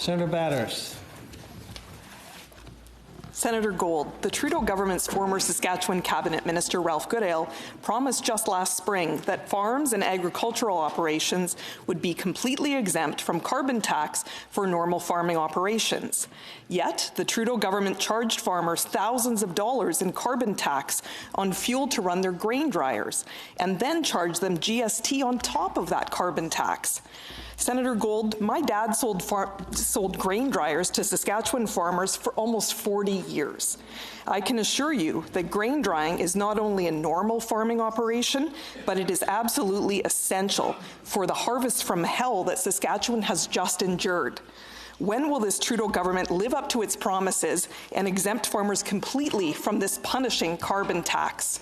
Senator Batters. Senator Gold, the Trudeau government's former Saskatchewan cabinet minister Ralph Goodale promised just last spring that farms and agricultural operations would be completely exempt from carbon tax for normal farming operations. Yet, the Trudeau government charged farmers thousands of dollars in carbon tax on fuel to run their grain dryers, and then charged them GST on top of that carbon tax. Senator Gold, my dad sold grain dryers to Saskatchewan farmers for almost 40 years. I can assure you that grain drying is not only a normal farming operation, but it is absolutely essential for the harvest from hell that Saskatchewan has just endured. When will this Trudeau government live up to its promises and exempt farmers completely from this punishing carbon tax?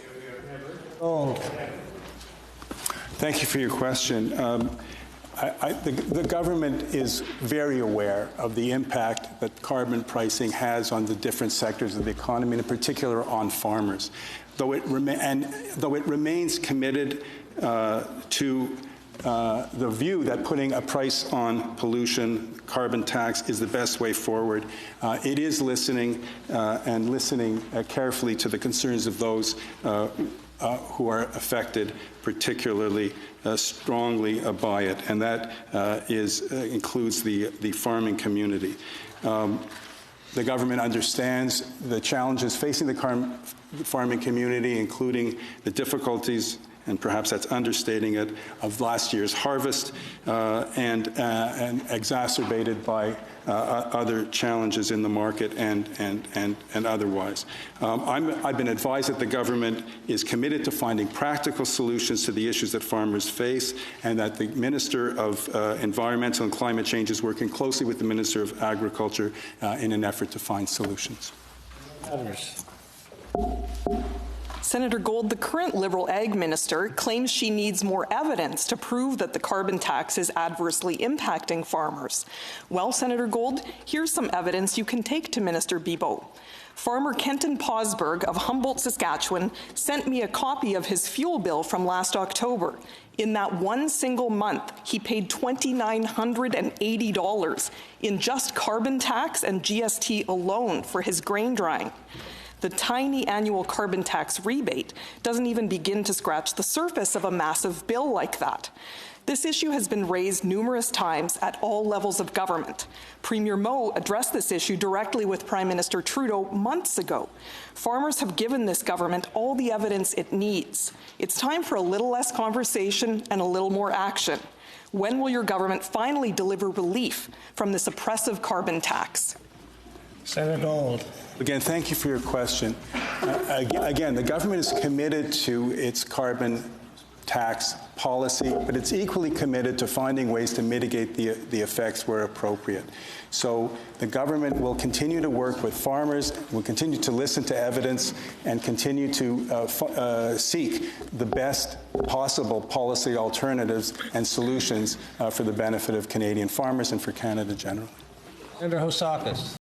Thank you for your question. The government is very aware of the impact that carbon pricing has on the different sectors of the economy, and in particular on farmers. Though it remains committed to the view that putting a price on pollution, carbon tax, is the best way forward, it is listening and listening carefully to the concerns of those who are affected particularly strongly by it, and that includes the farming community. The government understands the challenges facing the farming community, including the difficulties, and perhaps that's understating it, of last year's harvest, and exacerbated by other challenges in the market and otherwise. I've been advised that the government is committed to finding practical solutions to the issues that farmers face, and that the Minister of Environmental and Climate Change is working closely with the Minister of Agriculture in an effort to find solutions. Others. Senator Gold, the current Liberal Ag Minister claims she needs more evidence to prove that the carbon tax is adversely impacting farmers. Well, Senator Gold, here's some evidence you can take to Minister Bibeau. Farmer Kenton Posberg of Humboldt, Saskatchewan, sent me a copy of his fuel bill from last October. In that one single month, he paid $2,980 in just carbon tax and GST alone for his grain drying. The tiny annual carbon tax rebate doesn't even begin to scratch the surface of a massive bill like that. This issue has been raised numerous times at all levels of government. Premier Moe addressed this issue directly with Prime Minister Trudeau months ago. Farmers have given this government all the evidence it needs. It's time for a little less conversation and a little more action. When will your government finally deliver relief from this oppressive carbon tax? Senator Gold. Again, thank you for your question. Again, the government is committed to its carbon tax policy, but it's equally committed to finding ways to mitigate the effects where appropriate. So the government will continue to work with farmers, will continue to listen to evidence, and continue to seek the best possible policy alternatives and solutions for the benefit of Canadian farmers and for Canada generally. Senator Housakis.